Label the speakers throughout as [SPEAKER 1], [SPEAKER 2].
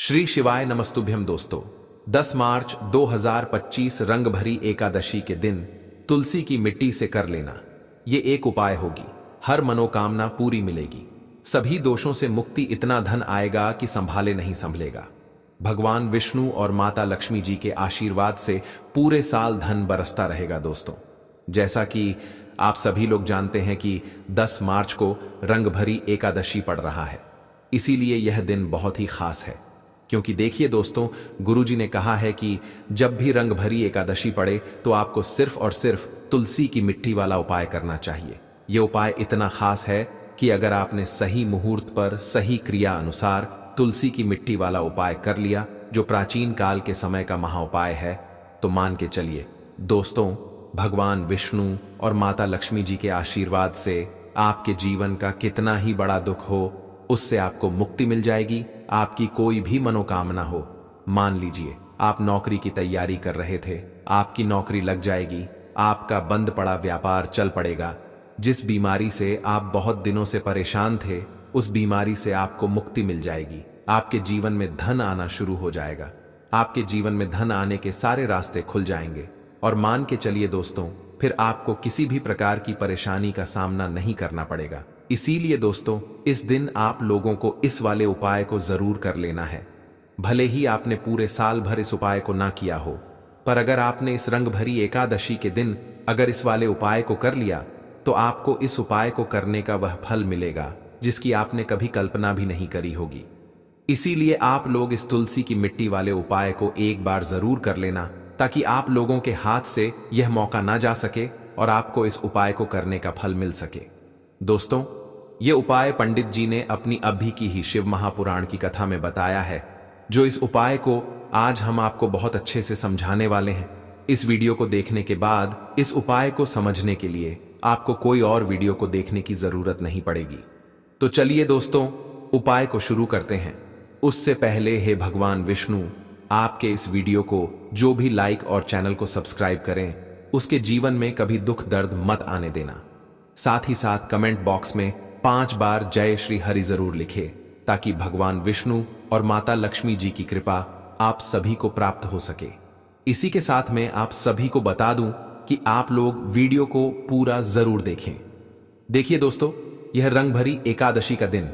[SPEAKER 1] श्री शिवाय नमस्तुभ्यम दोस्तों। 10 मार्च 2025 रंग भरी एकादशी के दिन तुलसी की मिट्टी से कर लेना ये एक उपाय होगी। हर मनोकामना पूरी मिलेगी, सभी दोषों से मुक्ति, इतना धन आएगा कि संभाले नहीं संभलेगा। भगवान विष्णु और माता लक्ष्मी जी के आशीर्वाद से पूरे साल धन बरसता रहेगा दोस्तों। जैसा कि आप सभी लोग जानते हैं कि 10 मार्च को रंग भरी एकादशी पड़ रहा है, इसीलिए यह दिन बहुत ही खास है। क्योंकि देखिए दोस्तों, गुरुजी ने कहा है कि जब भी रंग भरी एकादशी पड़े तो आपको सिर्फ और सिर्फ तुलसी की मिट्टी वाला उपाय करना चाहिए। यह उपाय इतना खास है कि अगर आपने सही मुहूर्त पर सही क्रिया अनुसार तुलसी की मिट्टी वाला उपाय कर लिया, जो प्राचीन काल के समय का महाउपाय है, तो मान के चलिए दोस्तों, भगवान विष्णु और माता लक्ष्मी जी के आशीर्वाद से आपके जीवन का कितना ही बड़ा दुख हो, उससे आपको मुक्ति मिल जाएगी। आपकी कोई भी मनोकामना हो, मान लीजिए आप नौकरी की तैयारी कर रहे थे, आपकी नौकरी लग जाएगी, आपका बंद पड़ा व्यापार चल पड़ेगा, जिस बीमारी से आप बहुत दिनों से परेशान थे, उस बीमारी से आपको मुक्ति मिल जाएगी। आपके जीवन में धन आना शुरू हो जाएगा, आपके जीवन में धन आने के सारे रास्ते खुल जाएंगे। और मान के चलिए दोस्तों, फिर आपको किसी भी प्रकार की परेशानी का सामना नहीं करना पड़ेगा। इसीलिए दोस्तों, इस दिन आप लोगों को इस वाले उपाय को जरूर कर लेना है। भले ही आपने पूरे साल भर इस उपाय को ना किया हो, पर अगर आपने इस रंग भरी एकादशी के दिन अगर इस वाले उपाय को कर लिया, तो आपको इस उपाय को करने का वह फल मिलेगा जिसकी आपने कभी कल्पना भी नहीं करी होगी। इसीलिए आप लोग इस तुलसी की मिट्टी वाले उपाय को एक बार जरूर कर लेना, ताकि आप लोगों के हाथ से यह मौका ना जा सके और आपको इस उपाय को करने का फल मिल सके। दोस्तों, ये उपाय पंडित जी ने अपनी अभी की ही शिव महापुराण की कथा में बताया है, जो इस उपाय को आज हम आपको बहुत अच्छे से समझाने वाले हैं। इस वीडियो को देखने के बाद इस उपाय को समझने के लिए आपको कोई और वीडियो को देखने की जरूरत नहीं पड़ेगी। तो चलिए दोस्तों, उपाय को शुरू करते हैं। उससे पहले हे भगवान विष्णु, आपके इस वीडियो को जो भी लाइक और चैनल को सब्सक्राइब करें, उसके जीवन में कभी दुख दर्द मत आने देना। साथ ही साथ कमेंट बॉक्स में 5 बार जय श्री हरि जरूर लिखे, ताकि भगवान विष्णु और माता लक्ष्मी जी की कृपा आप सभी को प्राप्त हो सके। इसी के साथ में आप सभी को बता दूं कि आप लोग वीडियो को पूरा जरूर देखें। देखिए दोस्तों, यह रंग भरी एकादशी का दिन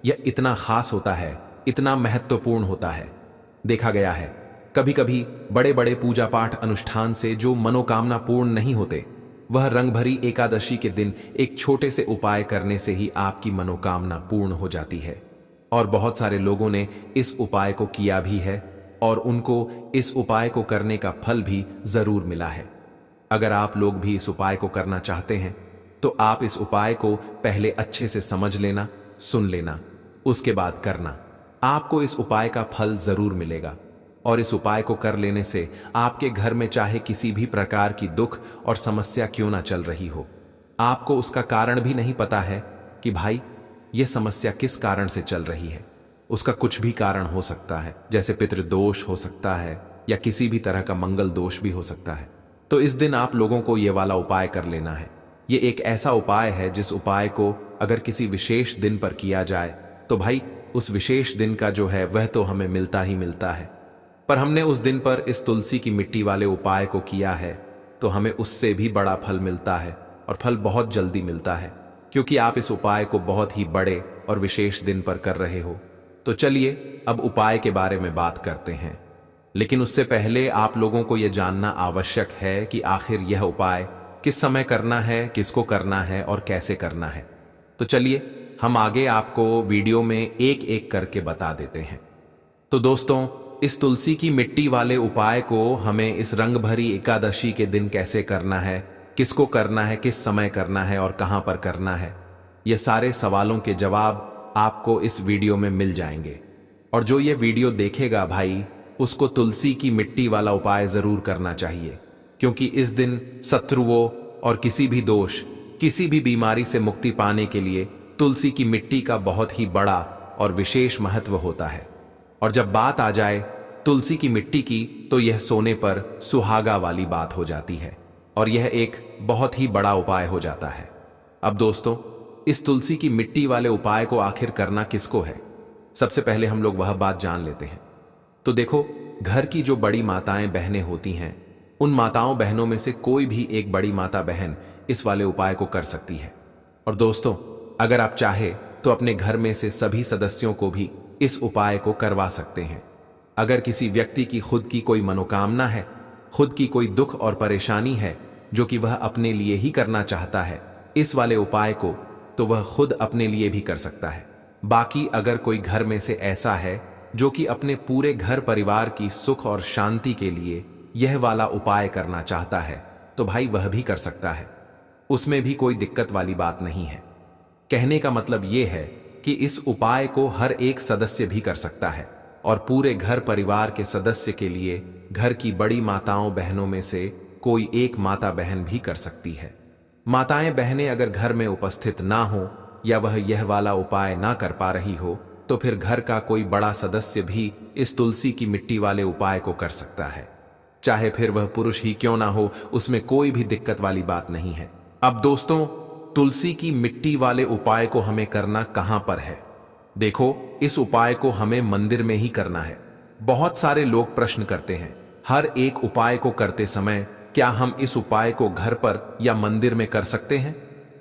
[SPEAKER 1] यह इतना खास होता है, इतना महत्वपूर्ण होता है। देखा गया है कभी कभी बड़े बड़े पूजा पाठ अनुष्ठान से जो मनोकामना पूर्ण नहीं होते, वह रंग भरी एकादशी के दिन एक छोटे से उपाय करने से ही आपकी मनोकामना पूर्ण हो जाती है। और बहुत सारे लोगों ने इस उपाय को किया भी है और उनको इस उपाय को करने का फल भी जरूर मिला है। अगर आप लोग भी इस उपाय को करना चाहते हैं, तो आप इस उपाय को पहले अच्छे से समझ लेना, सुन लेना, उसके बाद करना। आपको इस उपाय का फल जरूर मिलेगा। और इस उपाय को कर लेने से आपके घर में चाहे किसी भी प्रकार की दुख और समस्या क्यों ना चल रही हो, आपको उसका कारण भी नहीं पता है कि भाई यह समस्या किस कारण से चल रही है। उसका कुछ भी कारण हो सकता है, जैसे पितृदोष हो सकता है या किसी भी तरह का मंगल दोष भी हो सकता है। तो इस दिन आप लोगों को यह वाला उपाय कर लेना है। यह एक ऐसा उपाय है जिस उपाय को अगर किसी विशेष दिन पर किया जाए, तो भाई उस विशेष दिन का जो है वह तो हमें मिलता ही मिलता है। पर हमने उस दिन पर इस तुलसी की मिट्टी वाले उपाय को किया है, तो हमें उससे भी बड़ा फल मिलता है, और फल बहुत जल्दी मिलता है, क्योंकि आप इस उपाय को बहुत ही बड़े और विशेष दिन पर कर रहे हो। तो चलिए अब उपाय के बारे में बात करते हैं। लेकिन उससे पहले आप लोगों को यह जानना आवश्यक है कि आखिर यह उपाय किस समय करना है, किसको करना है और कैसे करना है। तो चलिए हम आगे आपको वीडियो में एक एक करके बता देते हैं। तो दोस्तों, इस तुलसी की मिट्टी वाले उपाय को हमें इस रंग भरी एकादशी के दिन कैसे करना है, किसको करना है, किस समय करना है और कहां पर करना है, ये सारे सवालों के जवाब आपको इस वीडियो में मिल जाएंगे। और जो ये वीडियो देखेगा भाई, उसको तुलसी की मिट्टी वाला उपाय जरूर करना चाहिए, क्योंकि इस दिन शत्रुओं और किसी भी दोष, किसी भी बीमारी से मुक्ति पाने के लिए तुलसी की मिट्टी का बहुत ही बड़ा और विशेष महत्व होता है। और जब बात आ जाए तुलसी की मिट्टी की, तो यह सोने पर सुहागा वाली बात हो जाती है और यह एक बहुत ही बड़ा उपाय हो जाता है। अब दोस्तों, इस तुलसी की मिट्टी वाले उपाय को आखिर करना किसको है, सबसे पहले हम लोग वह बात जान लेते हैं। तो देखो, घर की जो बड़ी माताएं बहनें होती हैं, उन माताओं बहनों में से कोई भी एक बड़ी माता बहन इस वाले उपाय को कर सकती है। और दोस्तों, अगर आप चाहे तो अपने घर में से सभी सदस्यों को भी इस उपाय को करवा सकते हैं। अगर किसी व्यक्ति की खुद की कोई मनोकामना है, खुद की कोई दुख और परेशानी है जो कि वह अपने लिए ही करना चाहता है इस वाले उपाय को, तो वह खुद अपने लिए भी कर सकता है। बाकी अगर कोई घर में से ऐसा है जो कि अपने पूरे घर परिवार की सुख और शांति के लिए यह वाला उपाय करना चाहता है, तो भाई वह भी कर सकता है। उसमें भी कोई दिक्कत वाली बात नहीं है। कहने का मतलब यह है कि इस उपाय को हर एक सदस्य भी कर सकता है और पूरे घर परिवार के सदस्य के लिए घर की बड़ी माताओं बहनों में से कोई एक माता बहन भी कर सकती है। माताएं बहनें अगर घर में उपस्थित ना हो या वह यह वाला उपाय ना कर पा रही हो, तो फिर घर का कोई बड़ा सदस्य भी इस तुलसी की मिट्टी वाले उपाय को कर सकता है। चाहे फिर वह पुरुष ही क्यों ना हो, उसमें कोई भी दिक्कत वाली बात नहीं है। अब दोस्तों, तुलसी की मिट्टी वाले उपाय को हमें करना कहां पर है? देखो, इस उपाय को हमें मंदिर में ही करना है। बहुत सारे लोग प्रश्न करते हैं, हर एक उपाय को करते समय क्या हम इस उपाय को घर पर या मंदिर में कर सकते हैं?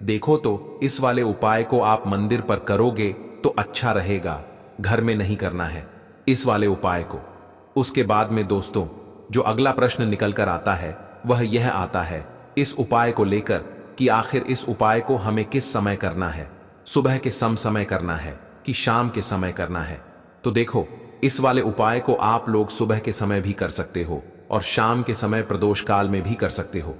[SPEAKER 1] देखो, तो इस वाले उपाय को आप मंदिर पर करोगे तो अच्छा रहेगा, घर में नहीं करना है इस वाले उपाय को। उसके बाद में दोस्तों, जो अगला प्रश्न निकल कर आता है वह यह आता है इस उपाय को लेकर कि आखिर इस उपाय को हमें किस समय करना है, सुबह के समय करना है कि शाम के समय करना है? तो देखो, इस वाले उपाय को आप लोग सुबह के समय भी कर सकते हो और शाम के समय प्रदोष काल में भी कर सकते हो।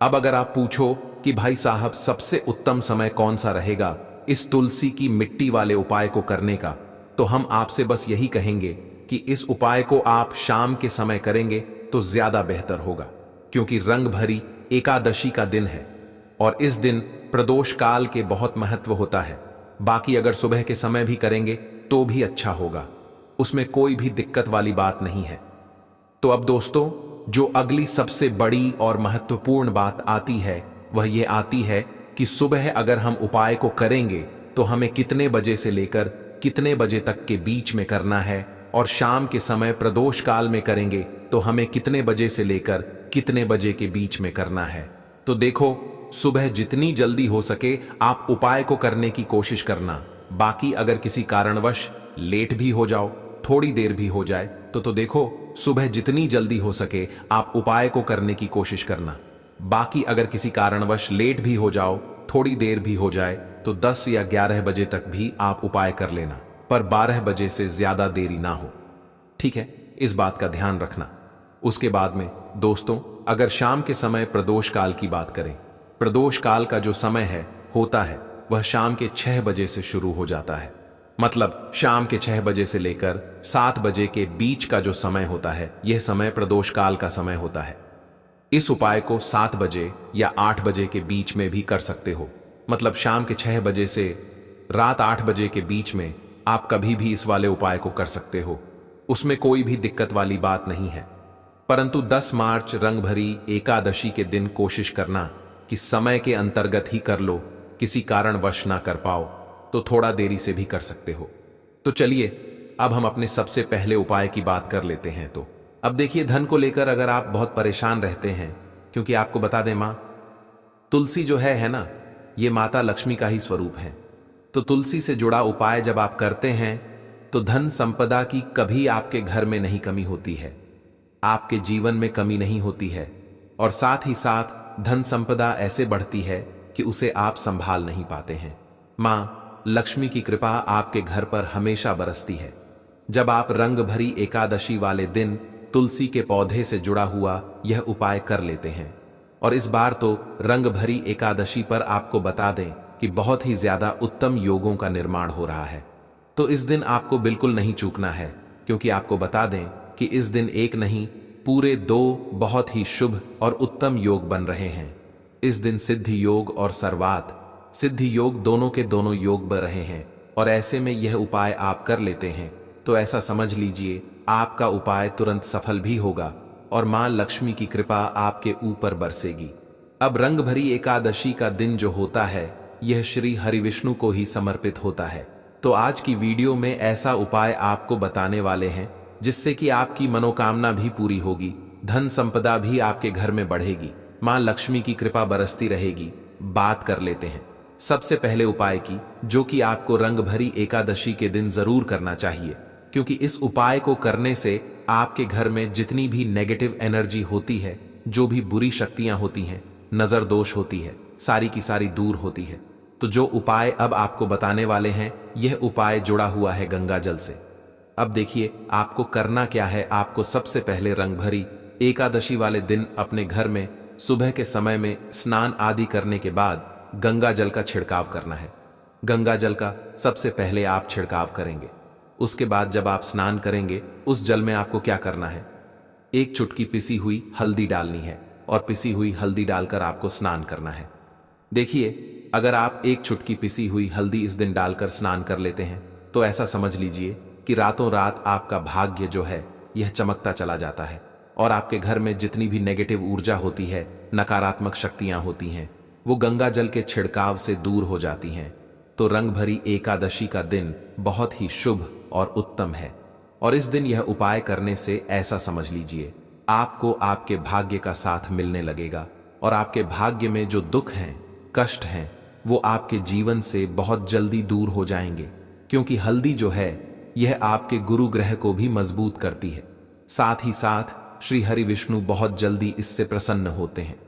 [SPEAKER 1] अब अगर आप पूछो कि भाई साहब, सबसे उत्तम समय कौन सा रहेगा इस तुलसी की मिट्टी वाले उपाय को करने का, तो हम आपसे बस यही कहेंगे कि इस उपाय को आप शाम के समय करेंगे तो ज्यादा बेहतर होगा, क्योंकि रंग भरी एकादशी का दिन है और इस दिन प्रदोष काल के बहुत महत्व होता है। बाकी अगर सुबह के समय भी करेंगे तो भी अच्छा होगा, उसमें कोई भी दिक्कत वाली बात नहीं है। तो अब दोस्तों, जो अगली सबसे बड़ी और महत्वपूर्ण बात आती है वह ये आती है कि सुबह अगर हम उपाय को करेंगे तो हमें कितने बजे से लेकर कितने बजे तक के बीच में करना है, और शाम के समय प्रदोष काल में करेंगे तो हमें कितने बजे से लेकर कितने बजे के बीच में करना है। तो देखो, सुबह जितनी जल्दी हो सके आप उपाय को करने की कोशिश करना। बाकी अगर किसी कारणवश लेट भी हो जाओ, थोड़ी देर भी हो जाए, तो देखो, सुबह जितनी जल्दी हो सके आप उपाय को करने की कोशिश करना। बाकी अगर किसी कारणवश लेट भी हो जाओ, थोड़ी देर भी हो जाए, तो 10 या 11 बजे तक भी आप उपाय कर लेना, पर 12 बजे से ज्यादा देरी ना हो। ठीक है, इस बात का ध्यान रखना। उसके बाद में दोस्तों, अगर शाम के समय प्रदोष काल की बात करें, प्रदोष काल का जो समय होता है वह शाम के 6 बजे से शुरू हो जाता है। मतलब शाम के 6 बजे से लेकर 7 बजे के बीच का जो समय होता है, यह समय प्रदोष काल का समय होता है। इस उपाय को 7 बजे या 8 बजे के बीच में भी कर सकते हो। मतलब शाम के 6 बजे से रात 8 बजे के बीच में आप कभी भी इस वाले उपाय को कर सकते हो, उसमें कोई भी दिक्कत वाली बात नहीं है। परंतु 10 मार्च रंग भरी एकादशी के दिन कोशिश करना कि समय के अंतर्गत ही कर लो। किसी कारणवश ना कर पाओ तो थोड़ा देरी से भी कर सकते हो। तो चलिए, अब हम अपने सबसे पहले उपाय की बात कर लेते हैं। तो अब देखिए, धन को लेकर अगर आप बहुत परेशान रहते हैं, क्योंकि आपको बता दें, माँ तुलसी जो है ना, ये माता लक्ष्मी का ही स्वरूप है। तो तुलसी से जुड़ा उपाय जब आप करते हैं तो धन संपदा की कभी आपके घर में नहीं कमी होती है, आपके जीवन में कमी नहीं होती है, और साथ ही साथ धन संपदा ऐसे बढ़ती है कि उसे आप संभाल नहीं पाते हैं। माँ लक्ष्मी की कृपा आपके घर पर हमेशा बरसती है। जब आप रंग भरी एकादशी वाले दिन तुलसी के पौधे से जुड़ा हुआ यह उपाय कर लेते हैं, और इस बार तो रंग भरी एकादशी पर आपको बता दें कि बहुत ही ज्यादा उत्तम योगों का निर्माण हो रहा है। तो इस दिन आपको बिल्कुल नहीं चूकना है, क्योंकि आपको बता दें कि इस दिन एक नहीं, पूरे 2 बहुत ही शुभ और उत्तम योग बन रहे हैं। इस दिन सिद्धि योग और सर्वात सिद्धि योग दोनों के दोनों योग बन रहे हैं, और ऐसे में यह उपाय आप कर लेते हैं तो ऐसा समझ लीजिए आपका उपाय तुरंत सफल भी होगा और मां लक्ष्मी की कृपा आपके ऊपर बरसेगी। अब रंग भरी एकादशी का दिन जो होता है यह श्री हरिविष्णु को ही समर्पित होता है। तो आज की वीडियो में ऐसा उपाय आपको बताने वाले हैं जिससे कि आपकी मनोकामना भी पूरी होगी, धन संपदा भी आपके घर में बढ़ेगी, मां लक्ष्मी की कृपा बरसती रहेगी। बात कर लेते हैं सबसे पहले उपाय की, जो कि आपको रंग भरी एकादशी के दिन जरूर करना चाहिए, क्योंकि इस उपाय को करने से आपके घर में जितनी भी नेगेटिव एनर्जी होती है, जो भी बुरी शक्तियां होती हैं, नजर दोष होती है, सारी की सारी दूर होती है। तो जो उपाय अब आपको बताने वाले हैं, यह उपाय जुड़ा हुआ है गंगा जल से। अब देखिए आपको करना क्या है। आपको सबसे पहले रंग भरी एकादशी वाले दिन अपने घर में सुबह के समय में स्नान आदि करने के बाद गंगा जल का छिड़काव करना है। गंगा जल का सबसे पहले आप छिड़काव करेंगे। उसके बाद जब आप स्नान करेंगे, उस जल में आपको क्या करना है, एक चुटकी पिसी हुई हल्दी डालनी है और पिसी हुई हल्दी डालकर आपको स्नान करना है। देखिए, अगर आप एक चुटकी पिसी हुई हल्दी इस दिन डालकर स्नान कर लेते हैं, तो ऐसा समझ लीजिए कि रातों रात आपका भाग्य जो है यह चमकता चला जाता है और आपके घर में जितनी भी नेगेटिव ऊर्जा होती है, नकारात्मक शक्तियां होती हैं, वो गंगा जल के छिड़काव से दूर हो जाती हैं। तो रंग भरी एकादशी का दिन बहुत ही शुभ और उत्तम है, और इस दिन यह उपाय करने से ऐसा समझ लीजिए आपको आपके भाग्य का साथ मिलने लगेगा और आपके भाग्य में जो दुख हैं, कष्ट हैं, वो आपके जीवन से बहुत जल्दी दूर हो जाएंगे, क्योंकि हल्दी जो है यह आपके गुरु ग्रह को भी मजबूत करती है। साथ ही साथ श्री हरि विष्णु बहुत जल्दी इससे प्रसन्न होते हैं।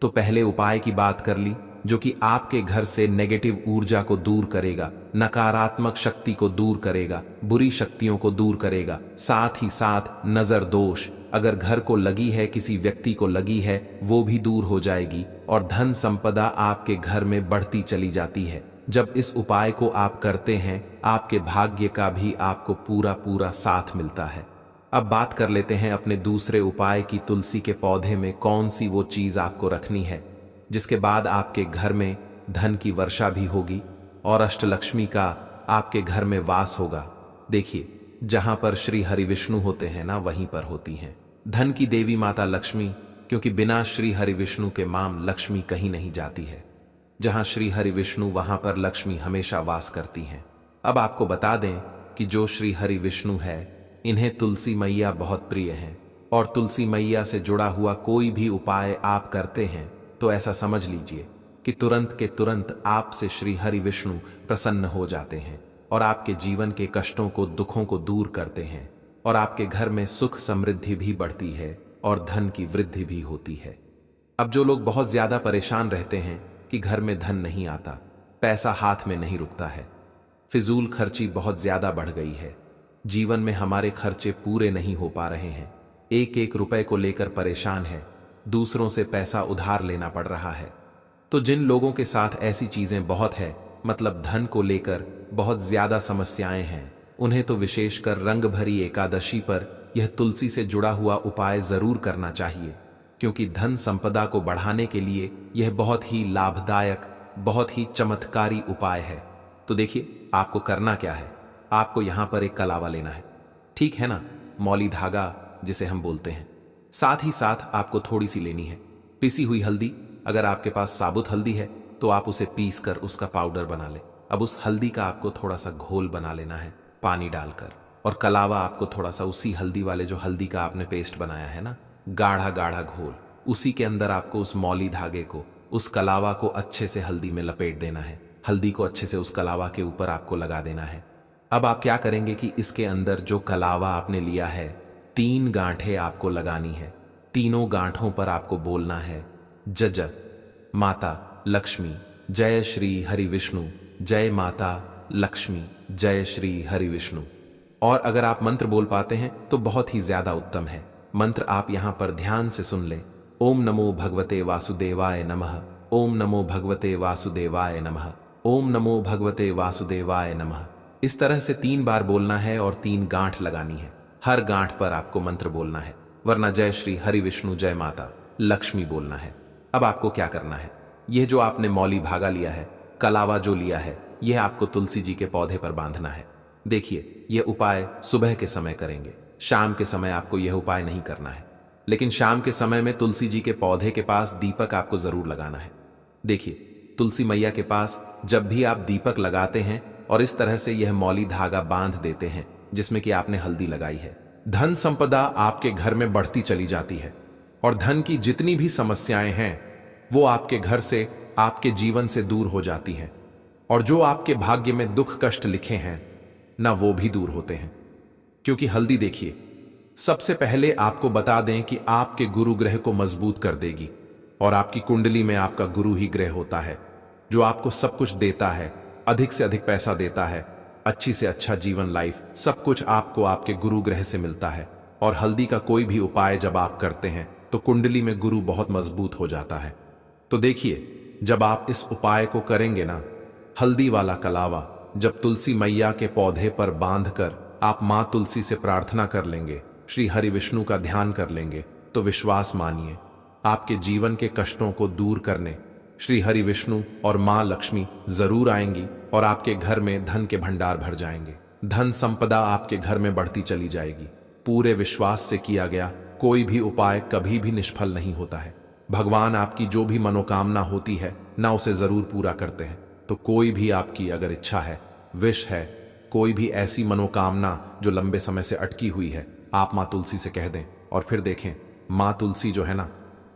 [SPEAKER 1] तो पहले उपाय की बात कर ली, जो कि आपके घर से नेगेटिव ऊर्जा को दूर करेगा, नकारात्मक शक्ति को दूर करेगा, बुरी शक्तियों को दूर करेगा। साथ ही साथ नजर दोष अगर घर को लगी है, किसी व्यक्ति को लगी है, वो भी दूर हो जाएगी और धन संपदा आपके घर में बढ़ती चली जाती है। जब इस उपाय को आप करते हैं, आपके भाग्य का भी आपको पूरा पूरा साथ मिलता है। अब बात कर लेते हैं अपने दूसरे उपाय की। तुलसी के पौधे में कौन सी वो चीज आपको रखनी है जिसके बाद आपके घर में धन की वर्षा भी होगी और अष्टलक्ष्मी का आपके घर में वास होगा। देखिए, जहां पर श्री हरि विष्णु होते हैं ना, वहीं पर होती हैं धन की देवी माता लक्ष्मी, क्योंकि बिना श्री हरि विष्णु के माम लक्ष्मी कहीं नहीं जाती है। जहां श्री हरि विष्णु, वहां पर लक्ष्मी हमेशा वास करती हैं। अब आपको बता दें कि जो श्री हरि विष्णु है, इन्हें तुलसी मैया बहुत प्रिय हैं, और तुलसी मैया से जुड़ा हुआ कोई भी उपाय आप करते हैं तो ऐसा समझ लीजिए कि तुरंत के तुरंत आपसे श्री हरि विष्णु प्रसन्न हो जाते हैं और आपके जीवन के कष्टों को, दुखों को दूर करते हैं, और आपके घर में सुख समृद्धि भी बढ़ती है और धन की वृद्धि भी होती है। अब जो लोग बहुत ज्यादा परेशान रहते हैं कि घर में धन नहीं आता, पैसा हाथ में नहीं रुकता है, फिजूल खर्ची बहुत ज्यादा बढ़ गई है, जीवन में हमारे खर्चे पूरे नहीं हो पा रहे हैं, एक एक रुपए को लेकर परेशान है, दूसरों से पैसा उधार लेना पड़ रहा है, तो जिन लोगों के साथ ऐसी चीजें बहुत है, मतलब धन को लेकर बहुत ज्यादा समस्याएं हैं, उन्हें तो विशेषकर रंग भरी एकादशी पर यह तुलसी से जुड़ा हुआ उपाय जरूर करना चाहिए, क्योंकि धन संपदा को बढ़ाने के लिए यह बहुत ही लाभदायक, बहुत ही चमत्कारी उपाय है। तो देखिए, आपको करना क्या है। आपको यहां पर एक कलावा लेना है, ठीक है ना, मौली धागा जिसे हम बोलते हैं। साथ ही साथ आपको थोड़ी सी लेनी है पिसी हुई हल्दी। अगर आपके पास साबुत हल्दी है तो आप उसे पीस कर उसका पाउडर बना ले। अब उस हल्दी का आपको थोड़ा सा घोल बना लेना है पानी डालकर, और कलावा आपको थोड़ा सा उसी हल्दी वाले, जो हल्दी का आपने पेस्ट बनाया है ना, गाढ़ा गाढ़ा घोल, उसी के अंदर आपको उस मौली धागे को, उस कलावा को अच्छे से हल्दी में लपेट देना है। हल्दी को अच्छे से उस कलावा के ऊपर आपको लगा देना है। अब आप क्या करेंगे कि इसके अंदर जो कलावा आपने लिया है, 3 गांठें आपको लगानी है। तीनों गांठों पर आपको बोलना है, जय माता लक्ष्मी, जय श्री हरि विष्णु, जय माता लक्ष्मी, जय श्री हरि विष्णु। और अगर आप मंत्र बोल पाते हैं तो बहुत ही ज्यादा उत्तम है। मंत्र आप यहां पर ध्यान से सुन लें। ओम नमो भगवते वासुदेवाय नमः, ओम नमो भगवते वासुदेवाय नमः, ओम नमो भगवते वासुदेवाय नमः। इस तरह से 3 बार बोलना है और 3 गांठ लगानी है। हर गांठ पर आपको मंत्र बोलना है, वरना जय श्री हरि विष्णु, जय माता लक्ष्मी बोलना है। अब आपको क्या करना है, यह जो आपने मौली धागा लिया है, कलावा जो लिया है, यह आपको तुलसी जी के पौधे पर बांधना है। देखिए, यह उपाय सुबह के समय करेंगे, शाम के समय आपको यह उपाय नहीं करना है। लेकिन शाम के समय में तुलसी जी के पौधे के पास दीपक आपको जरूर लगाना है। देखिए, तुलसी मैया के पास जब भी आप दीपक लगाते हैं और इस तरह से यह मौली धागा बांध देते हैं जिसमें कि आपने हल्दी लगाई है, धन संपदा आपके घर में बढ़ती चली जाती है और धन की जितनी भी समस्याएं हैं वो आपके घर से, आपके जीवन से दूर हो जाती हैं। और जो आपके भाग्य में दुख कष्ट लिखे हैं ना, वो भी दूर होते हैं। क्योंकि हल्दी देखिए, सबसे पहले आपको बता दें कि आपके गुरु ग्रह को मजबूत कर देगी। और आपकी कुंडली में आपका गुरु ही ग्रह होता है जो आपको सब कुछ देता है, अधिक से अधिक पैसा देता है, अच्छी से अच्छा जीवन, लाइफ, सब कुछ आपको आपके गुरु ग्रह से मिलता है। और हल्दी का कोई भी उपाय जब आप करते हैं तो कुंडली में गुरु बहुत मजबूत हो जाता है। तो देखिए, जब आप इस उपाय को करेंगे ना, हल्दी वाला कलावा जब तुलसी मैया के पौधे पर बांधकर आप मां तुलसी से प्रार्थना कर लेंगे, श्री हरि विष्णु का ध्यान कर लेंगे, तो विश्वास मानिए आपके जीवन के कष्टों को दूर करने श्री हरि विष्णु और मां लक्ष्मी जरूर आएंगी और आपके घर में धन के भंडार भर जाएंगे। धन संपदा आपके घर में बढ़ती चली जाएगी। पूरे विश्वास से किया गया कोई भी उपाय कभी भी निष्फल नहीं होता है। भगवान आपकी जो भी मनोकामना होती है ना, उसे जरूर पूरा करते हैं। तो कोई भी आपकी अगर इच्छा है, विश है, कोई भी ऐसी मनोकामना जो लंबे समय से अटकी हुई है, आप मां तुलसी से कह दें और फिर देखें, मां तुलसी जो है ना,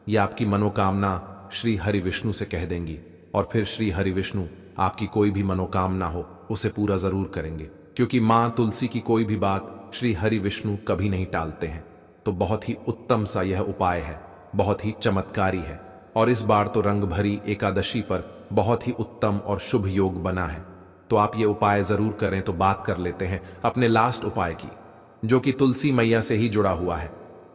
[SPEAKER 1] ये आपकी मनोकामना श्री हरि विष्णु से कह देंगी और फिर श्री हरि विष्णु आपकी कोई भी मनोकामना हो उसे पूरा जरूर करेंगे। क्योंकि मां तुलसी की कोई भी बात श्री हरि विष्णु कभी नहीं टालते हैं। तो बहुत ही उत्तम सा यह उपाय है, बहुत ही चमत्कारी है। और इस बार तो रंग भरी एकादशी पर बहुत ही उत्तम और शुभ योग बना है। तो आप ये उपाय जरूर करें। तो बात कर लेते हैं अपने लास्ट उपाय की, जो कि तुलसी मैया से ही जुड़ा हुआ है।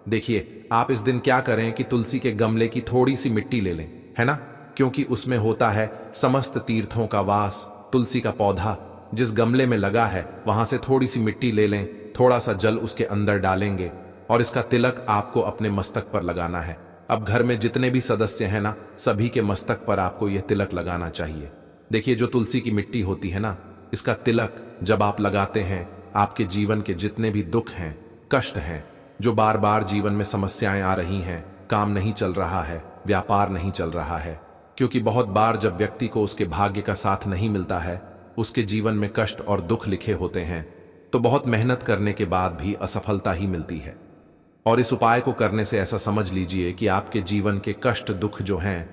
[SPEAKER 1] देखिए, आप इस दिन क्या करें कि तुलसी के गमले की थोड़ी सी मिट्टी ले लें, है ना, क्योंकि उसमें होता है समस्त तीर्थों का वास। तुलसी का पौधा जिस गमले में लगा है वहां से थोड़ी सी मिट्टी ले लें, थोड़ा सा जल उसके अंदर डालेंगे और इसका तिलक आपको अपने मस्तक पर लगाना है। अब घर में जितने भी सदस्य हैं ना, सभी के मस्तक पर आपको यह तिलक लगाना चाहिए। देखिए, जो तुलसी की मिट्टी होती है ना, इसका तिलक जब आप लगाते हैं, आपके जीवन के जितने भी दुख हैं, कष्ट हैं, जो बार बार जीवन में समस्याएं आ रही हैं, काम नहीं चल रहा है, व्यापार नहीं चल रहा है, क्योंकि बहुत बार जब व्यक्ति को उसके भाग्य का साथ नहीं मिलता है, उसके जीवन में कष्ट और दुख लिखे होते हैं, तो बहुत मेहनत करने के बाद भी असफलता ही मिलती है। और इस उपाय को करने से ऐसा समझ लीजिए कि आपके जीवन के कष्ट दुख जो हैं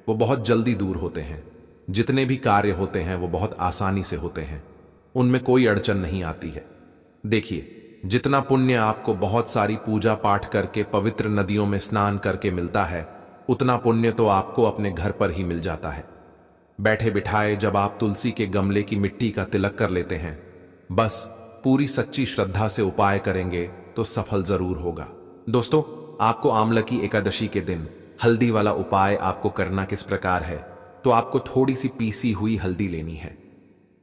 [SPEAKER 1] वो बहुत जल्दी दूर होते हैं। जितने भी कार्य होते हैं वो बहुत आसानी से होते हैं, उनमें कोई अड़चन नहीं आती है। देखिए, जितना पुण्य आपको बहुत सारी पूजा पाठ करके पवित्र नदियों में स्नान करके मिलता है, उतना पुण्य तो आपको अपने घर पर ही मिल जाता है। बैठे बिठाए जब आप तुलसी के गमले की मिट्टी का तिलक कर लेते हैं, बस पूरी सच्ची श्रद्धा से उपाय करेंगे तो सफल जरूर होगा। दोस्तों, आपको आंवला की एकादशी के दिन हल्दी वाला उपाय आपको करना किस प्रकार है, तो आपको थोड़ी सी पीसी हुई हल्दी लेनी है,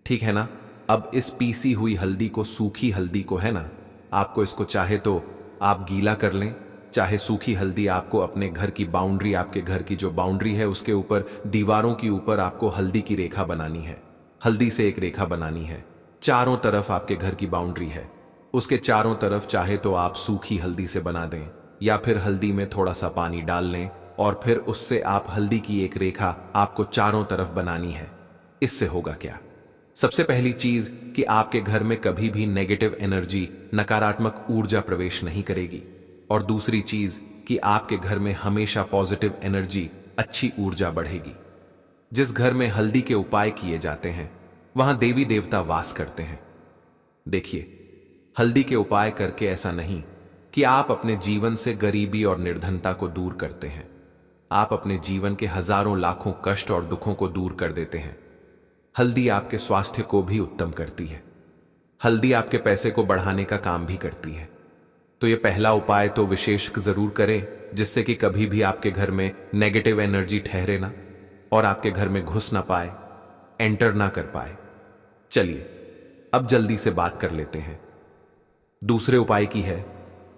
[SPEAKER 1] ठीक है ना। अब इस पीसी हुई हल्दी को, सूखी हल्दी को है ना, आपको इसको चाहे तो आप गीला कर लें, चाहे सूखी हल्दी आपको अपने घर की बाउंड्री, आपके घर की जो बाउंड्री है उसके ऊपर, दीवारों के ऊपर आपको हल्दी की रेखा बनानी है। हल्दी से एक रेखा बनानी है, चारों तरफ आपके घर की बाउंड्री है, उसके चारों तरफ चाहे तो आप सूखी हल्दी से बना दें, या फिर हल्दी में थोड़ा सा पानी डाल लें और फिर उससे आप हल्दी की एक रेखा आपको चारों तरफ बनानी है। इससे होगा क्या, सबसे पहली चीज कि आपके घर में कभी भी नेगेटिव एनर्जी, नकारात्मक ऊर्जा प्रवेश नहीं करेगी। और दूसरी चीज कि आपके घर में हमेशा पॉजिटिव एनर्जी, अच्छी ऊर्जा बढ़ेगी। जिस घर में हल्दी के उपाय किए जाते हैं वहां देवी देवता वास करते हैं। देखिए, हल्दी के उपाय करके ऐसा नहीं कि आप अपने जीवन से गरीबी और निर्धनता को दूर करते हैं, आप अपने जीवन के हजारों लाखों कष्ट और दुखों को दूर कर देते हैं। हल्दी आपके स्वास्थ्य को भी उत्तम करती है, हल्दी आपके पैसे को बढ़ाने का काम भी करती है। तो ये पहला उपाय तो विशेष जरूर करें, जिससे कि कभी भी आपके घर में नेगेटिव एनर्जी ठहरे ना और आपके घर में घुस ना पाए, एंटर ना कर पाए। चलिए अब जल्दी से बात कर लेते हैं दूसरे उपाय की है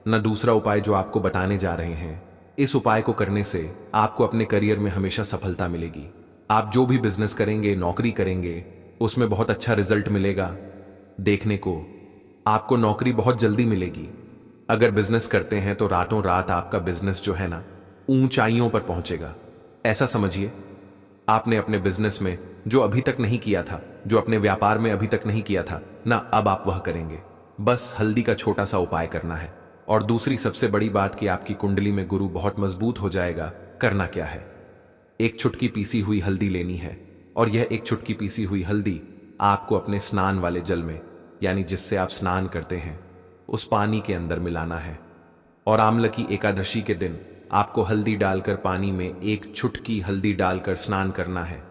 [SPEAKER 1] ना। दूसरा उपाय जो आपको बताने जा रहे हैं, इस उपाय को करने से आपको अपने करियर में हमेशा सफलता मिलेगी। आप जो भी बिजनेस करेंगे, नौकरी करेंगे, उसमें बहुत अच्छा रिजल्ट मिलेगा। देखने को आपको नौकरी बहुत जल्दी मिलेगी। अगर बिजनेस करते हैं तो रातों रात आपका बिजनेस जो है ना, ऊंचाइयों पर पहुंचेगा। ऐसा समझिए, आपने अपने बिजनेस में जो अभी तक नहीं किया था, जो अपने व्यापार में अभी तक नहीं किया था ना, अब आप वह करेंगे। बस हल्दी का छोटा सा उपाय करना है। और दूसरी सबसे बड़ी बात कि आपकी कुंडली में गुरु बहुत मजबूत हो जाएगा। करना क्या है, एक चुटकी पीसी हुई हल्दी लेनी है और यह एक चुटकी पीसी हुई हल्दी आपको अपने स्नान वाले जल में, यानी जिससे आप स्नान करते हैं, उस पानी के अंदर मिलाना है। और आमलकी एकादशी के दिन आपको हल्दी डालकर पानी में एक चुटकी हल्दी डालकर स्नान करना है।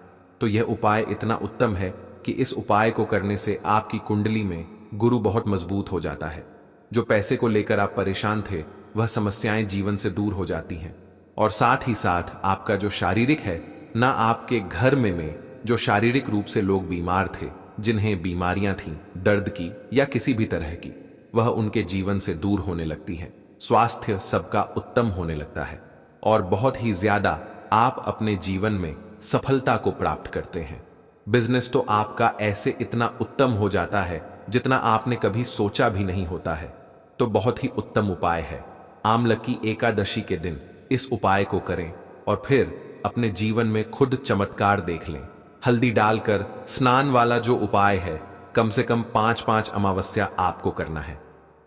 [SPEAKER 1] तो यह उपाय इतना उत्तम है कि इस उपाय को करने से आपकी कुंडली में गुरु बहुत मजबूत हो जाता है। जो पैसे को लेकर आप परेशान थे, वह समस्याएं जीवन से दूर हो जाती हैं। और साथ ही साथ आपका जो शारीरिक है, ना आपके घर में जो शारीरिक रूप से लोग बीमार थे, जिन्हें बीमारियां थीं दर्द की या किसी भी तरह की, वह उनके जीवन से दूर होने लगती हैं। स्वास्थ्य सबका उत्तम होने लगता है और बहुत ही ज्यादा आप अपने जीवन में सफलता को प्राप्त करते हैं। बिजनेस तो आपका ऐसे इतना उत्तम हो जाता है जितना आपने कभी सोचा भी नहीं होता है। तो बहुत ही उत्तम उपाय है। आमलकी एकादशी के दिन इस उपाय को करें और फिर अपने जीवन में खुद चमत्कार देख लें। हल्दी डालकर स्नान वाला जो उपाय है, कम से कम 5-5 अमावस्या आपको करना है।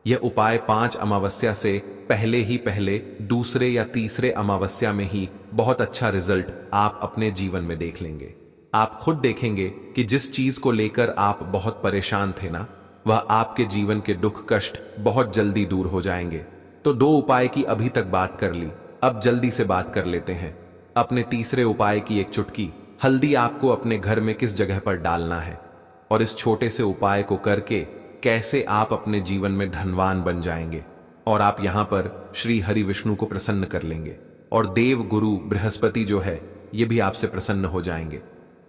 [SPEAKER 1] यह उपाय 5 अमावस्या से पहले दूसरे या तीसरे अमावस्या में ही बहुत अच्छा रिजल्ट आप अपने जीवन में देख लेंगे। आप खुद देखेंगे कि जिस चीज को लेकर आप बहुत परेशान थे ना, वह आपके जीवन के दुख कष्ट बहुत जल्दी दूर हो जाएंगे। तो 2 उपाय की अभी तक बात कर ली, अब जल्दी से बात कर लेते हैं अपने तीसरे उपाय की। एक चुटकी हल्दी आपको अपने घर में किस जगह पर डालना है और इस छोटे से उपाय को करके कैसे आप अपने जीवन में धनवान बन जाएंगे और आप यहां पर श्री हरि विष्णु को प्रसन्न कर लेंगे और देव गुरु बृहस्पति जो है, ये भी आपसे प्रसन्न हो जाएंगे।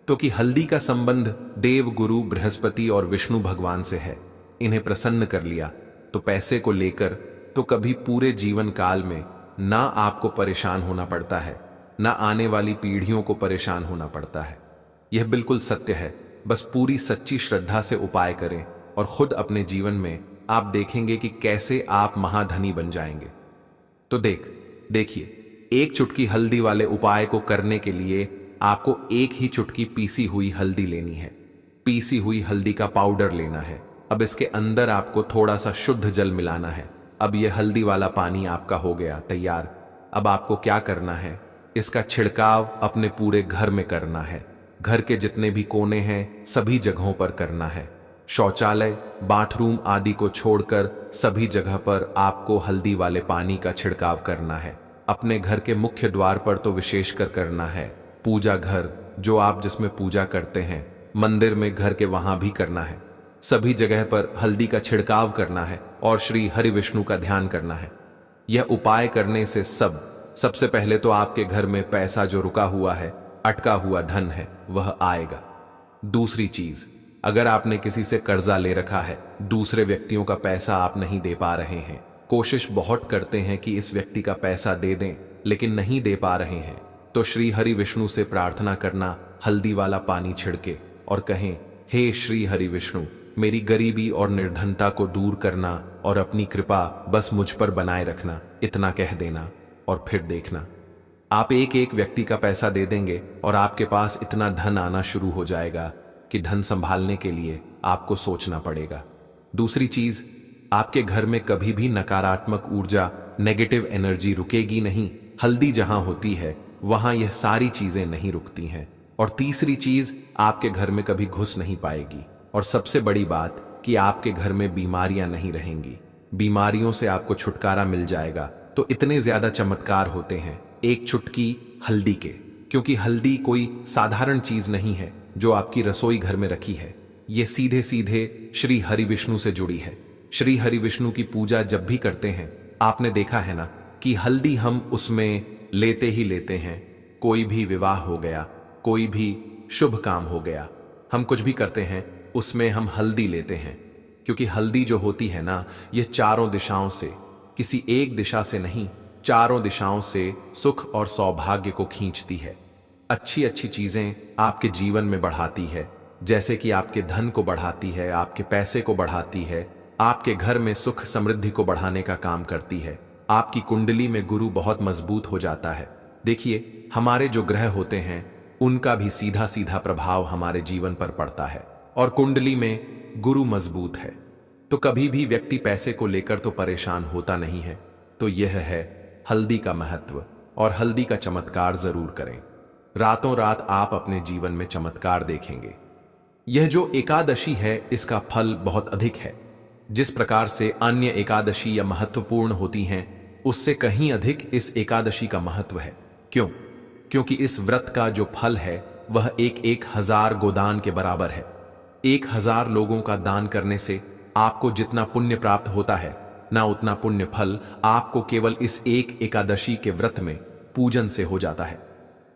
[SPEAKER 1] तो कि हल्दी का संबंध देव गुरु बृहस्पति और विष्णु भगवान से है। इन्हें प्रसन्न कर लिया तो पैसे को लेकर तो कभी पूरे जीवन काल में ना आपको परेशान होना पड़ता है, ना आने वाली पीढ़ियों को परेशान होना पड़ता है। यह बिल्कुल सत्य है। बस पूरी सच्ची श्रद्धा से उपाय करें और खुद अपने जीवन में आप देखेंगे कि कैसे आप महाधनी बन जाएंगे। तो देखिए, एक चुटकी हल्दी वाले उपाय को करने के लिए आपको एक ही चुटकी पीसी हुई हल्दी लेनी है। पीसी हुई हल्दी का पाउडर लेना है। अब इसके अंदर आपको थोड़ा सा शुद्ध जल मिलाना है। अब यह हल्दी वाला पानी आपका हो गया तैयार। अब आपको क्या करना है, इसका छिड़काव अपने पूरे घर में करना है। घर के जितने भी कोने हैं सभी जगहों पर करना है। शौचालय, बाथरूम आदि को छोड़कर सभी जगह पर आपको हल्दी वाले पानी का छिड़काव करना है। अपने घर के मुख्य द्वार पर तो विशेषकर करना है। पूजा घर जो आप जिसमें पूजा करते हैं, मंदिर में घर के वहां भी करना है। सभी जगह पर हल्दी का छिड़काव करना है और श्री हरि विष्णु का ध्यान करना है। यह उपाय करने से सबसे पहले तो आपके घर में पैसा जो रुका हुआ है, अटका हुआ धन है, वह आएगा। दूसरी चीज, अगर आपने किसी से कर्जा ले रखा है, दूसरे व्यक्तियों का पैसा आप नहीं दे पा रहे हैं, कोशिश बहुत करते हैं कि इस व्यक्ति का पैसा दे दें लेकिन नहीं दे पा रहे हैं, तो श्री हरि विष्णु से प्रार्थना करना, हल्दी वाला पानी छिड़के और कहें, हे श्री हरि विष्णु, मेरी गरीबी और निर्धनता को दूर करना और अपनी कृपा बस मुझ पर बनाए रखना। इतना कह देना और फिर देखना, आप एक एक व्यक्ति का पैसा दे देंगे और आपके पास इतना धन आना शुरू हो जाएगा कि धन संभालने के लिए आपको सोचना पड़ेगा। दूसरी चीज, आपके घर में कभी भी नकारात्मक ऊर्जा, नेगेटिव एनर्जी रुकेगी नहीं। हल्दी जहां होती है वहां यह सारी चीजें नहीं रुकती हैं। और तीसरी चीज, आपके घर में कभी घुस नहीं पाएगी। और सबसे बड़ी बात कि आपके घर में बीमारियां नहीं रहेंगी। बीमारियों से आपको छुटकारा मिल जाएगा। तो इतने ज्यादा चमत्कार होते हैं एक चुटकी हल्दी के, क्योंकि हल्दी कोई साधारण चीज नहीं है जो आपकी रसोई घर में रखी है। ये सीधे सीधे श्री हरि विष्णु से जुड़ी है। श्री हरि विष्णु की पूजा जब भी करते हैं, आपने देखा है ना कि हल्दी हम उसमें लेते ही लेते हैं। कोई भी विवाह हो गया, कोई भी शुभ काम हो गया, हम कुछ भी करते हैं उसमें हम हल्दी लेते हैं। क्योंकि हल्दी जो होती है ना, ये चारों दिशाओं से, किसी एक दिशा से नहीं, चारों दिशाओं से सुख और सौभाग्य को खींचती है। अच्छी अच्छी चीजें आपके जीवन में बढ़ाती है, जैसे कि आपके धन को बढ़ाती है, आपके पैसे को बढ़ाती है, आपके घर में सुख समृद्धि को बढ़ाने का काम करती है। आपकी कुंडली में गुरु बहुत मजबूत हो जाता है। देखिए, हमारे जो ग्रह होते हैं उनका भी सीधा सीधा प्रभाव हमारे जीवन पर पड़ता है और कुंडली में गुरु मजबूत है तो कभी भी व्यक्ति पैसे को लेकर तो परेशान होता नहीं है। तो यह है हल्दी का महत्व, और हल्दी का चमत्कार जरूर करें। रातों रात आप अपने जीवन में चमत्कार देखेंगे। यह जो एकादशी है इसका फल बहुत अधिक है। जिस प्रकार से अन्य एकादशी या महत्वपूर्ण होती हैं, उससे कहीं अधिक इस एकादशी का महत्व है। क्यों? क्योंकि इस व्रत का जो फल है वह 1,000 गोदान के बराबर है। 1,000 लोगों का दान करने से आपको जितना पुण्य प्राप्त होता है, ना उतना पुण्य फल आपको केवल इस एक एकादशी के व्रत में पूजन से हो जाता है।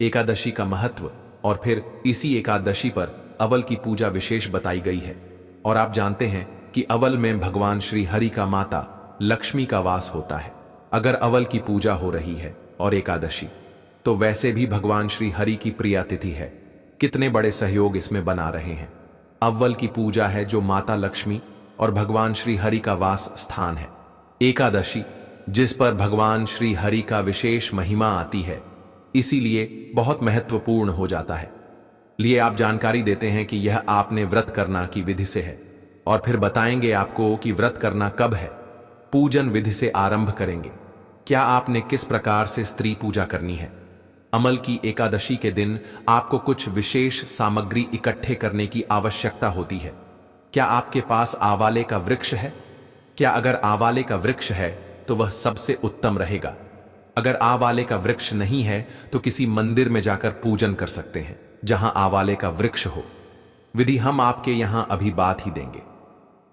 [SPEAKER 1] एकादशी का महत्व, और फिर इसी एकादशी पर अवल की पूजा विशेष बताई गई है। और आप जानते हैं कि अवल में भगवान श्री हरि का माता लक्ष्मी का वास होता है। अगर अवल की पूजा हो रही है और एकादशी, तो वैसे भी भगवान श्री हरि की प्रिय तिथि है। कितने बड़े सहयोग इसमें बना रहे हैं। अव्वल की पूजा है जो माता लक्ष्मी और भगवान श्री हरि का वास स्थान है। एकादशी जिस पर भगवान श्री हरि का विशेष महिमा आती है, इसीलिए बहुत महत्वपूर्ण हो जाता है। लिए आप जानकारी देते हैं कि यह आपने व्रत करना की विधि से है, और फिर बताएंगे आपको कि व्रत करना कब है। पूजन विधि से आरंभ करेंगे। क्या आपने किस प्रकार से स्त्री पूजा करनी है। अमल की एकादशी के दिन आपको कुछ विशेष सामग्री इकट्ठे करने की आवश्यकता होती है। क्या आपके पास आवाले का वृक्ष है? क्या अगर आवाले का वृक्ष है तो वह सबसे उत्तम रहेगा। अगर आवाले का वृक्ष नहीं है तो किसी मंदिर में जाकर पूजन कर सकते हैं जहां आवाले का वृक्ष हो। विधि हम आपके यहां अभी बात ही देंगे।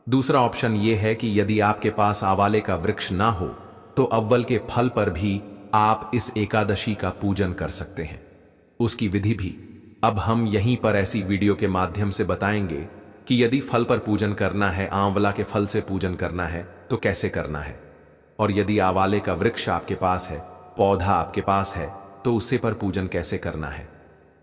[SPEAKER 1] दूसरा ऑप्शन यह है कि यदि आपके पास आवाले का वृक्ष ना हो तो अव्वल के फल पर भी आप इस एकादशी का पूजन कर सकते हैं। उसकी विधि भी अब हम यहीं पर ऐसी वीडियो के माध्यम से बताएंगे कि यदि फल पर पूजन करना है, आंवला के फल से पूजन करना है तो कैसे करना है। और यदि आवाले का वृक्ष आपके पास है, पौधा आपके पास है, तो उससे पर पूजन कैसे करना है।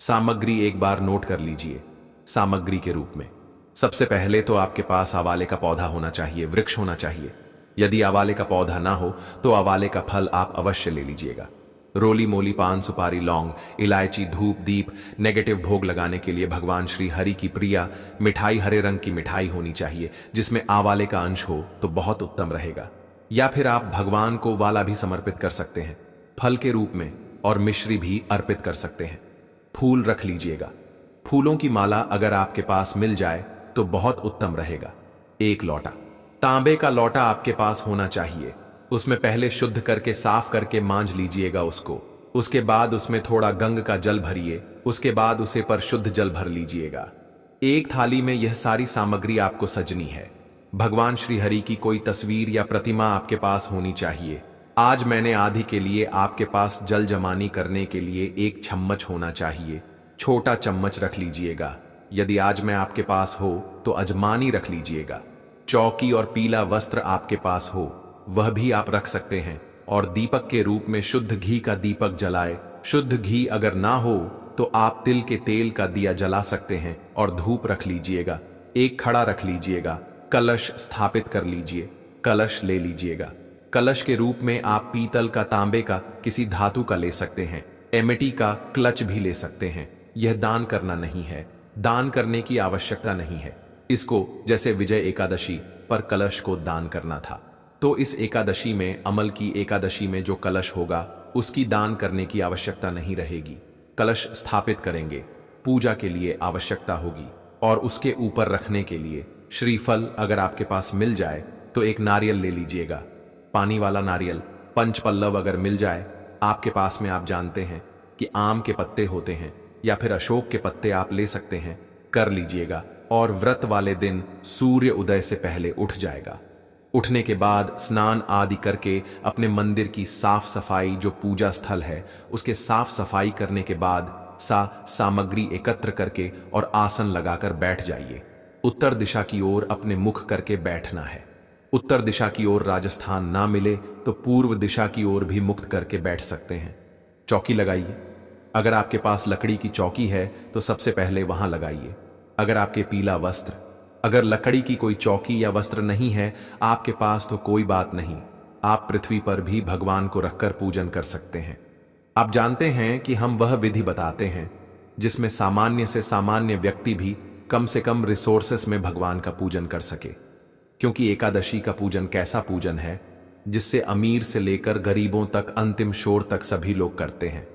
[SPEAKER 1] सामग्री एक बार नोट कर लीजिए। सामग्री के रूप में सबसे पहले तो आपके पास आवाले का पौधा होना चाहिए, वृक्ष होना चाहिए। यदि आवाले का पौधा ना हो तो आवाले का फल आप अवश्य ले लीजिएगा। रोली मोली, पान, सुपारी, लौंग, इलायची, धूप, दीप, नेगेटिव भोग लगाने के लिए भगवान श्री हरि की प्रिया मिठाई, हरे रंग की मिठाई होनी चाहिए जिसमें आवाले का अंश हो तो बहुत उत्तम रहेगा। या फिर आप भगवान को वाला भी समर्पित कर सकते हैं फल के रूप में, और मिश्री भी अर्पित कर सकते हैं। फूल रख लीजिएगा। फूलों की माला अगर आपके पास मिल जाए तो बहुत उत्तम रहेगा। एक लोटा, तांबे का लोटा आपके पास होना चाहिए। उसमें पहले शुद्ध करके साफ करके मांज लीजिएगा उसको। उसके बाद उसमें थोड़ा गंग का जल भरिए। उसके बाद उसे पर शुद्ध जल भर लीजिएगा। एक थाली में यह सारी सामग्री आपको सजनी है। भगवान श्री हरि की कोई तस्वीर या प्रतिमा आपके पास होनी चाहिए। आज मैंने आदि के लिए आपके पास जल जमानी करने के लिए एक चम्मच होना चाहिए। छोटा चम्मच रख लीजिएगा। यदि आज मैं आपके पास हो तो अजमानी रख लीजिएगा। चौकी और पीला वस्त्र आपके पास हो वह भी आप रख सकते हैं। और दीपक के रूप में शुद्ध घी का दीपक जलाए। शुद्ध घी अगर ना हो तो आप तिल के तेल का दिया जला सकते हैं। और धूप रख लीजिएगा। एक खड़ा रख लीजिएगा। कलश स्थापित कर लीजिए। कलश ले लीजिएगा। कलश के रूप में आप पीतल का, तांबे का, किसी धातु का ले सकते हैं। एमिटी का क्लच भी ले सकते हैं। यह दान करना नहीं है। दान करने की आवश्यकता नहीं है। इसको जैसे विजय एकादशी पर कलश को दान करना था, तो इस एकादशी में, अमल की एकादशी में जो कलश होगा उसकी दान करने की आवश्यकता नहीं रहेगी। कलश स्थापित करेंगे, पूजा के लिए आवश्यकता होगी। और उसके ऊपर रखने के लिए श्रीफल अगर आपके पास मिल जाए तो एक नारियल ले लीजिएगा। पानी वाला नारियल। पंचपल्लव अगर मिल जाए आपके पास में, आप जानते हैं कि आम के पत्ते होते हैं या फिर अशोक के पत्ते आप ले सकते हैं, कर लीजिएगा। और व्रत वाले दिन सूर्य उदय से पहले उठ जाएगा। उठने के बाद स्नान आदि करके अपने मंदिर की साफ सफाई, जो पूजा स्थल है उसके साफ सफाई करने के बाद सामग्री एकत्र करके और आसन लगाकर बैठ जाइए। उत्तर दिशा की ओर अपने मुख करके बैठना है। उत्तर दिशा की ओर राजस्थान ना मिले तो पूर्व दिशा की ओर भी मुक्त करके बैठ सकते हैं। चौकी लगाइए। अगर आपके पास लकड़ी की चौकी है तो सबसे पहले वहां लगाइए। अगर आपके पीला वस्त्र, अगर लकड़ी की कोई चौकी या वस्त्र नहीं है आपके पास तो कोई बात नहीं, आप पृथ्वी पर भी भगवान को रखकर पूजन कर सकते हैं। आप जानते हैं कि हम वह विधि बताते हैं जिसमें सामान्य से सामान्य व्यक्ति भी कम से कम रिसोर्सेस में भगवान का पूजन कर सके। क्योंकि एकादशी का पूजन कैसा पूजन है जिससे अमीर से लेकर गरीबों तक अंतिम छोर तक सभी लोग करते हैं।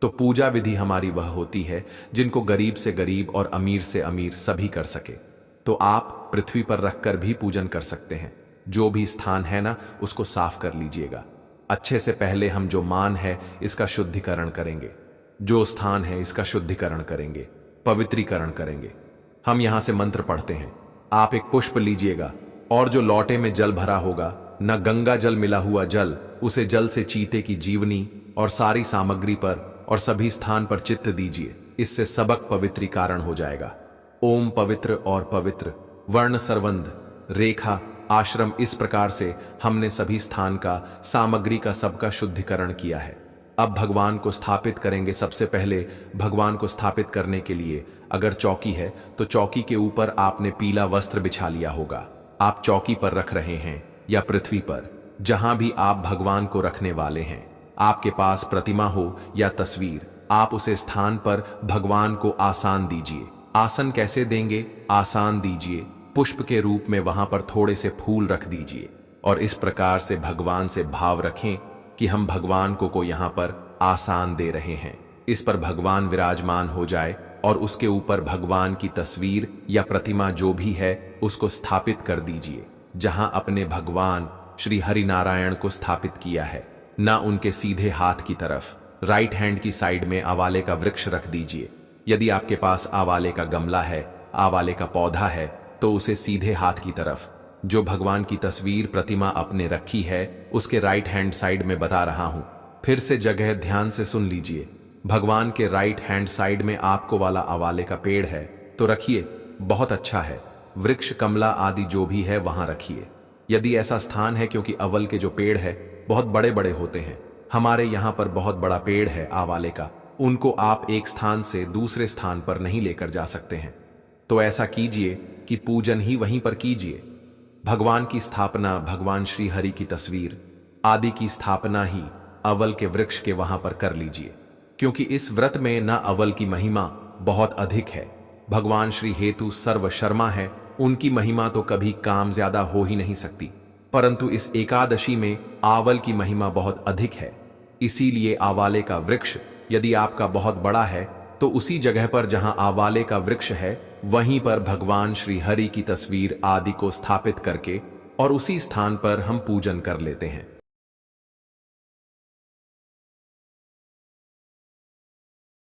[SPEAKER 1] तो पूजा विधि हमारी वह होती है जिनको गरीब से गरीब और अमीर से अमीर सभी कर सके। तो आप पृथ्वी पर रखकर भी पूजन कर सकते हैं। जो भी स्थान है ना, उसको साफ कर लीजिएगा अच्छे से। पहले हम जो मान है इसका शुद्धिकरण करेंगे, जो स्थान है इसका शुद्धिकरण करेंगे, पवित्रीकरण करेंगे। हम यहां से मंत्र पढ़ते हैं। आप एक पुष्प लीजिएगा और जो लौटे में जल भरा होगा, न गंगा जल मिला हुआ जल, उसे जल से चीते की जीवनी और सारी सामग्री पर और सभी स्थान पर चित्त दीजिए। इससे सबक पवित्रीकरण हो जाएगा। ओम पवित्र और पवित्र वर्ण सरवंध रेखा आश्रम, इस प्रकार से हमने सभी स्थान का सामग्री का सबका शुद्धिकरण किया है। अब भगवान को स्थापित करेंगे। सबसे पहले भगवान को स्थापित करने के लिए अगर चौकी है तो चौकी के ऊपर आपने पीला वस्त्र बिछा लिया होगा। आप चौकी पर रख रहे हैं या पृथ्वी पर, जहां भी आप भगवान को रखने वाले हैं। आपके पास प्रतिमा हो या तस्वीर, आप उसे स्थान पर भगवान को आसन दीजिए। आसन कैसे देंगे? आसन दीजिए पुष्प के रूप में, वहां पर थोड़े से फूल रख दीजिए और इस प्रकार से भगवान से भाव रखें कि हम भगवान को यहां पर आसन दे रहे हैं। इस पर भगवान विराजमान हो जाए और उसके ऊपर भगवान की तस्वीर या प्रतिमा जो भी है उसको स्थापित कर दीजिए, जहां अपने भगवान श्री हरिनारायण को स्थापित किया है। ना उनके सीधे हाथ की तरफ राइट हैंड की साइड में आवाले का वृक्ष रख दीजिए। यदि आपके पास आवाले का गमला है, आवाले का पौधा है, तो उसे सीधे हाथ की तरफ जो भगवान की तस्वीर प्रतिमा आपने रखी है उसके राइट हैंड साइड में बता रहा हूं। फिर से जगह ध्यान से सुन लीजिए। भगवान के राइट हैंड साइड में आपको वाला आवाले का पेड़ है तो रखिए, बहुत अच्छा है। वृक्ष कमला आदि जो भी है वहां रखिए। यदि ऐसा स्थान है, क्योंकि अवल के जो पेड़ है बहुत बड़े बड़े होते हैं, हमारे यहाँ पर बहुत बड़ा पेड़ है आवाले का, उनको आप एक स्थान से दूसरे स्थान पर नहीं लेकर जा सकते हैं। तो ऐसा कीजिए कि पूजन ही वहीं पर कीजिए। भगवान की स्थापना, भगवान श्री हरि की तस्वीर आदि की स्थापना ही अवल के वृक्ष के वहां पर कर लीजिए, क्योंकि इस व्रत में न अवल की महिमा बहुत अधिक है। भगवान श्री हेतु सर्व शर्मा है, उनकी महिमा तो कभी काम ज्यादा हो ही नहीं सकती, परंतु इस एकादशी में आवल की महिमा बहुत अधिक है। इसीलिए आवाले का वृक्ष यदि आपका बहुत बड़ा है तो उसी जगह पर जहां आवाले का वृक्ष है वहीं पर भगवान श्री हरि की तस्वीर आदि को स्थापित करके और उसी स्थान पर हम पूजन कर लेते हैं।